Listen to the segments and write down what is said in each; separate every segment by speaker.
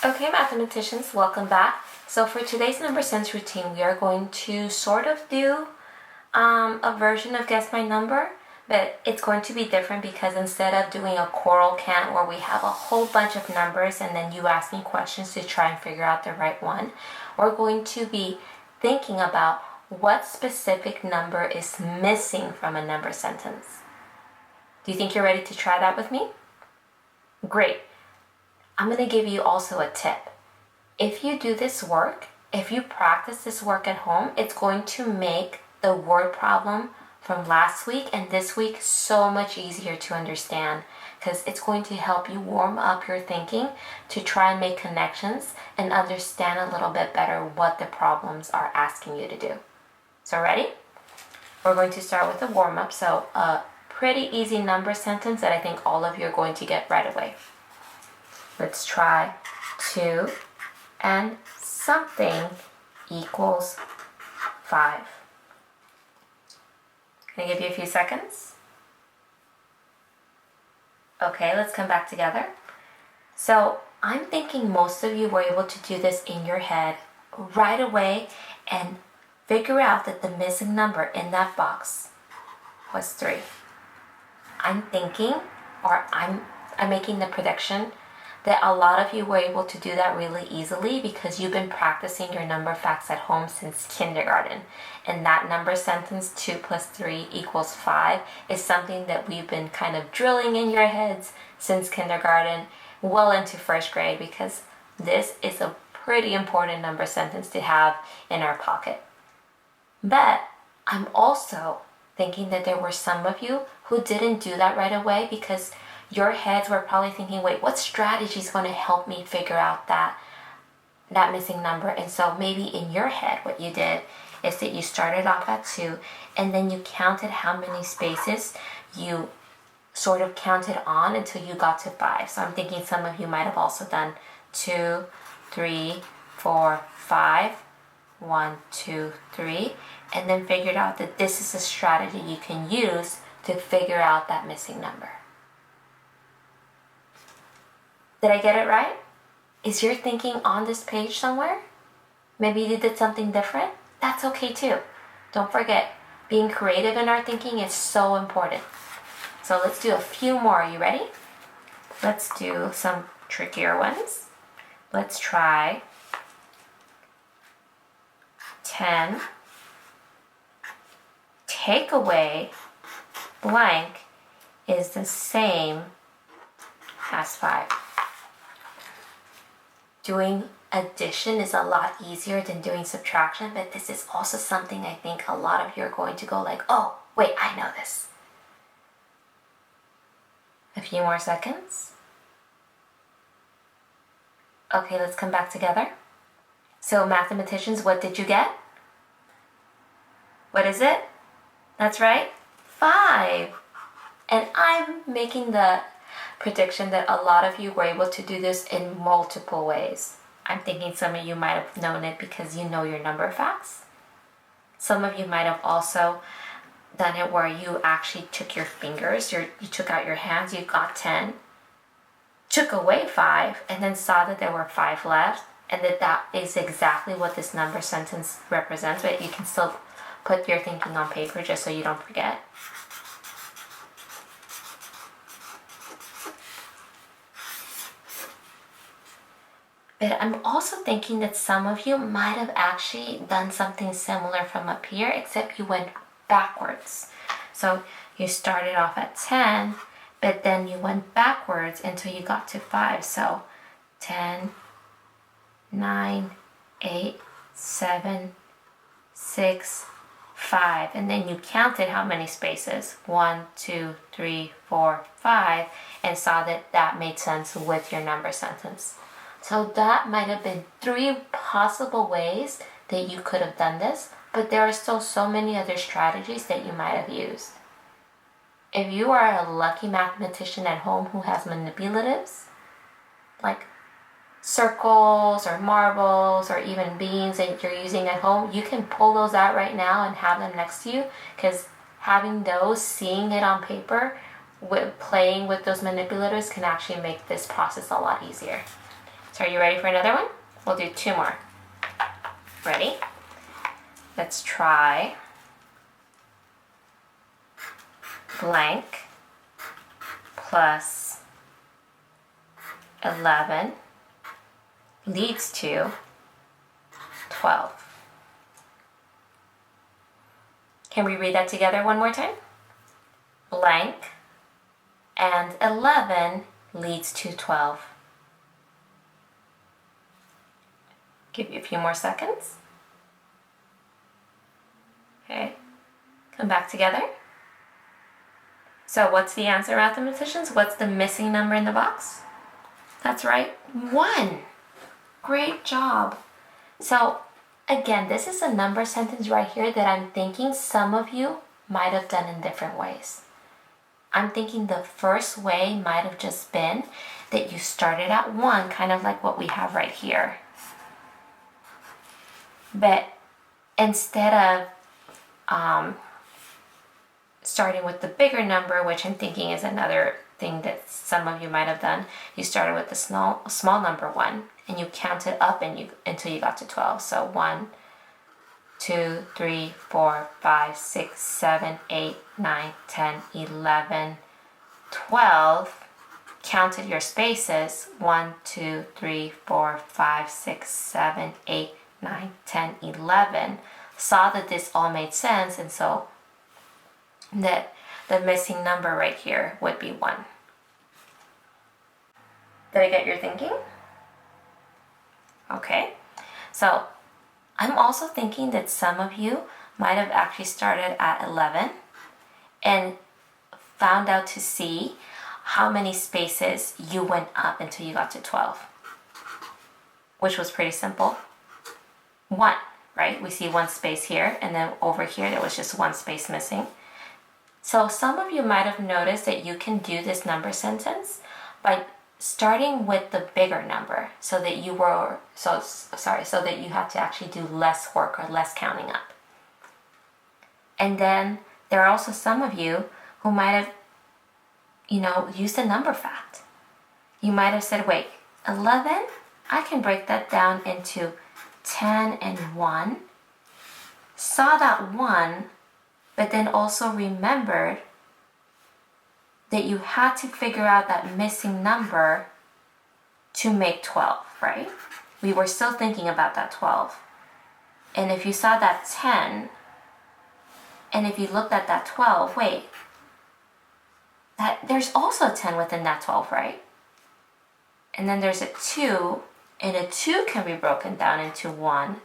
Speaker 1: Okay, mathematicians, welcome back. So for today's number sense routine, we are going to sort of do a version of Guess My Number, but it's going to be different because instead of doing a choral chant where we have a whole bunch of numbers and then you ask me questions to try and figure out the right one, we're going to be thinking about what specific number is missing from a number sentence. Do you think you're ready to try that with me? Great. I'm going to give you also a tip. If you do this work, if you practice this work at home, it's going to make the word problem from last week and this week so much easier to understand because it's going to help you warm up your thinking to try and make connections and understand a little bit better what the problems are asking you to do. So ready? We're going to start with a warm-up. So a pretty easy number sentence that I think all of you are going to get right away. Let's try 2 and something equals 5. Can I give you a few seconds? Okay, let's come back together. So I'm thinking most of you were able to do this in your head right away and figure out that the missing number in that box was 3. I'm thinking, or I'm making the prediction that a lot of you were able to do that really easily because you've been practicing your number facts at home since kindergarten. And that number sentence, 2 plus 3 equals 5, is something that we've been kind of drilling in your heads since kindergarten, well into first grade, because this is a pretty important number sentence to have in our pocket. But I'm also thinking that there were some of you who didn't do that right away because your heads were probably thinking, wait, what strategy is going to help me figure out that missing number? And so maybe in your head, what you did is that you started off at 2 and then you counted how many spaces you sort of counted on until you got to 5. So I'm thinking some of you might have also done 2, 3, 4, 5, 1, 2, 3, and then figured out that this is a strategy you can use to figure out that missing number. Did I get it right? Is your thinking on this page somewhere? Maybe you did something different? That's okay too. Don't forget, being creative in our thinking is so important. So let's do a few more. Are you ready? Let's do some trickier ones. Let's try 10. Take away blank is the same as 5. Doing addition is a lot easier than doing subtraction, but this is also something I think a lot of you are going to go like, oh, wait, I know this. A few more seconds. Okay, let's come back together. So mathematicians, what did you get? What is it? That's right, 5. And I'm making the prediction that a lot of you were able to do this in multiple ways. I'm thinking some of you might have known it because you know your number facts. Some of you might have also done it where you actually took your fingers, you took out your hands, you got 10, took away 5, and then saw that there were 5 left, and that is exactly what this number sentence represents, but you can still put your thinking on paper just so you don't forget. But I'm also thinking that some of you might have actually done something similar from up here, except you went backwards. So you started off at 10, but then you went backwards until you got to 5. So 10, 9, 8, 7, 6, 5. And then you counted how many spaces? 1, 2, 3, 4, 5, and saw that that made sense with your number sentence. So that might have been 3 possible ways that you could have done this, but there are still so many other strategies that you might have used. If you are a lucky mathematician at home who has manipulatives, like circles or marbles or even beans that you're using at home, you can pull those out right now and have them next to you, because having those, seeing it on paper, playing with those manipulators can actually make this process a lot easier. So are you ready for another one? We'll do 2 more. Ready? Let's try blank plus 11 leads to 12. Can we read that together one more time? Blank and 11 leads to 12. Give you a few more seconds. Okay, come back together. So what's the answer, mathematicians? What's the missing number in the box? That's right, 1. Great job. So again, this is a number sentence right here that I'm thinking some of you might have done in different ways. I'm thinking the first way might have just been that you started at 1, kind of like what we have right here. But instead of starting with the bigger number, which I'm thinking is another thing that some of you might have done, you started with the small number 1 and you counted up until you got to 12. So 1, 2, 3, 4, 5, 6, 7, 8, 9, 10, 11, 12. Counted your spaces. 1, 2, 3, 4, 5, 6, 7, 8, 9, 10, 11. Saw that this all made sense, and so that the missing number right here would be 1. Did I get your thinking? Okay, so I'm also thinking that some of you might have actually started at 11 and found out to see how many spaces you went up until you got to 12, which was pretty simple. 1, right? We see 1 space here, and then over here there was just 1 space missing. So some of you might have noticed that you can do this number sentence by starting with the bigger number, so that you had to actually do less work or less counting up. And then there are also some of you who might have, used a number fact. You might have said, wait, 11, I can break that down into 10 and 1. Saw that 1, but then also remembered that you had to figure out that missing number to make 12, right? We were still thinking about that 12. And if you saw that 10, and if you looked at that 12, wait, there's also a 10 within that 12, right? And then there's a 2, and a 2 can be broken down into 1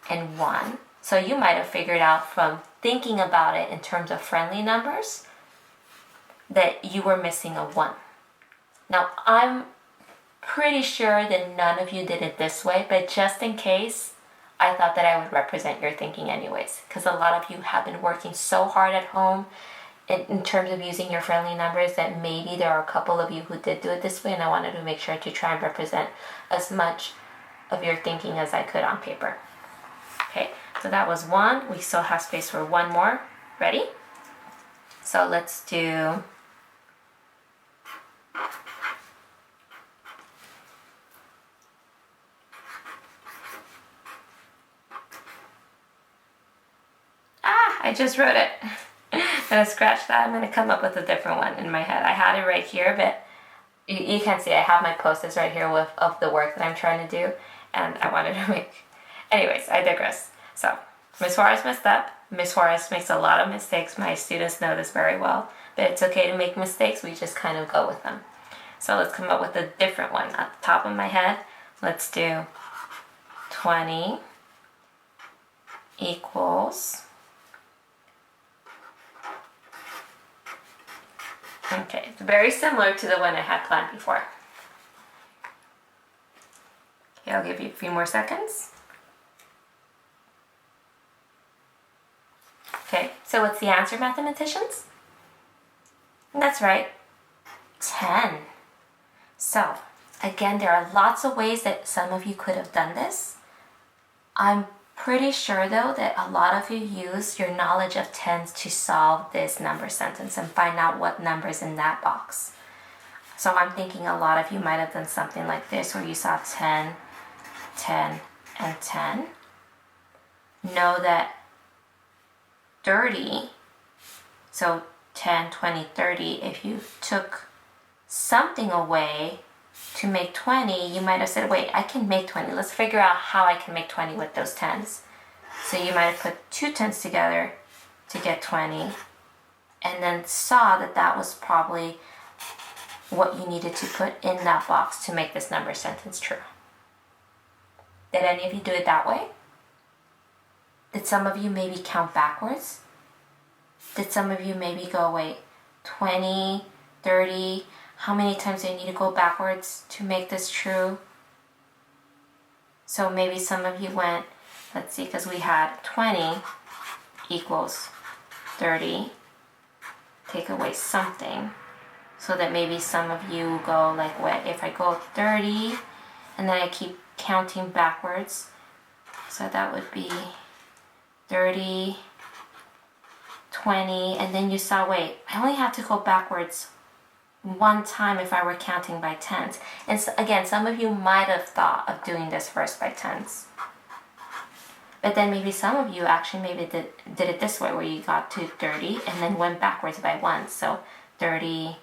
Speaker 1: and 1. So you might have figured out from thinking about it in terms of friendly numbers that you were missing a 1. Now, I'm pretty sure that none of you did it this way, but just in case, I thought that I would represent your thinking anyways, because a lot of you have been working so hard at home in terms of using your friendly numbers that maybe there are a couple of you who did do it this way, and I wanted to make sure to try and represent as much of your thinking as I could on paper. Okay, so that was 1. We still have space for 1 more. Ready? So let's do I just wrote it. I'm gonna scratch that. I'm gonna come up with a different one in my head. I had it right here, but you can't see. I have my post-its right here of the work that I'm trying to do, and I wanted to make. Anyways, I digress. So Ms. Juarez messed up. Ms. Juarez makes a lot of mistakes. My students know this very well, but it's okay to make mistakes. We just kind of go with them. So let's come up with a different one. At the top of my head, let's do 20 equals. Okay, it's very similar to the one I had planned before. Okay, I'll give you a few more seconds. Okay, so what's the answer, mathematicians? That's right, 10. So, again, there are lots of ways that some of you could have done this. I'm pretty sure, though, that a lot of you use your knowledge of tens to solve this number sentence and find out what number's in that box. So I'm thinking a lot of you might have done something like this where you saw 10, 10, and 10. Know that 30, so 10, 20, 30, if you took something away to make 20, you might have said, wait, I can make 20. Let's figure out how I can make 20 with those 10s. So you might have put two 10s together to get 20, and then saw that that was probably what you needed to put in that box to make this number sentence true. Did any of you do it that way? Did some of you maybe count backwards? Did some of you maybe go, wait, 20, 30, how many times do I need to go backwards to make this true? So maybe some of you went, let's see, because we had 20 equals 30, take away something. So that maybe some of you go like, what, if I go 30 and then I keep counting backwards, so that would be 30, 20, and then you saw, wait, I only have to go backwards one time if I were counting by tens. And so, again, some of you might have thought of doing this first by tens. But then maybe some of you actually maybe did it this way, where you got to 30 and then went backwards by ones. So 30,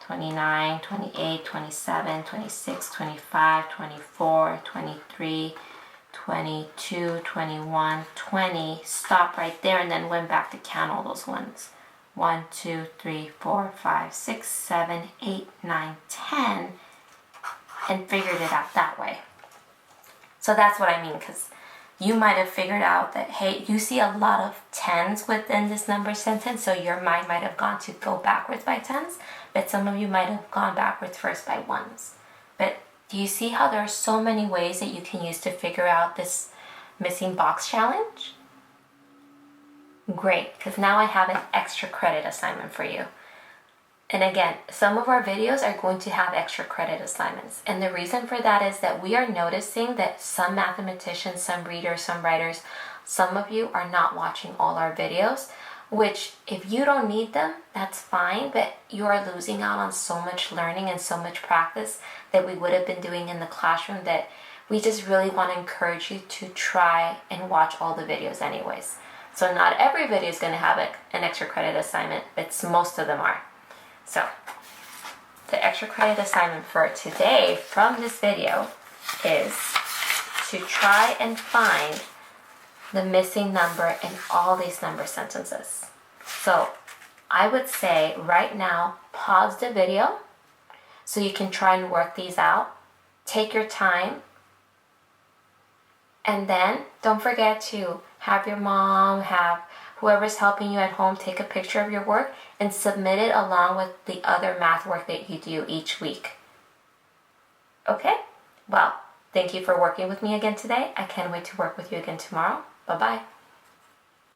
Speaker 1: 29, 28, 27, 26, 25, 24, 23, 22, 21, 20. Stop right there and then went back to count all those ones. 1, 2, 3, 4, 5, 6, 7, 8, 9, 10, and figured it out that way. So that's what I mean, because you might have figured out that, hey, you see a lot of 10s within this number sentence, so your mind might have gone to go backwards by 10s, but some of you might have gone backwards first by 1s. But do you see how there are so many ways that you can use to figure out this missing box challenge? Great, because now I have an extra credit assignment for you. And again, some of our videos are going to have extra credit assignments. And the reason for that is that we are noticing that some mathematicians, some readers, some writers, some of you are not watching all our videos, which if you don't need them, that's fine, but you are losing out on so much learning and so much practice that we would have been doing in the classroom, that we just really want to encourage you to try and watch all the videos anyways. So not every video is going to have an extra credit assignment, but most of them are. So the extra credit assignment for today from this video is to try and find the missing number in all these number sentences. So I would say right now, pause the video so you can try and work these out. Take your time. And then don't forget to have your mom, have whoever's helping you at home take a picture of your work and submit it along with the other math work that you do each week. Okay? Well, thank you for working with me again today. I can't wait to work with you again tomorrow. Bye-bye.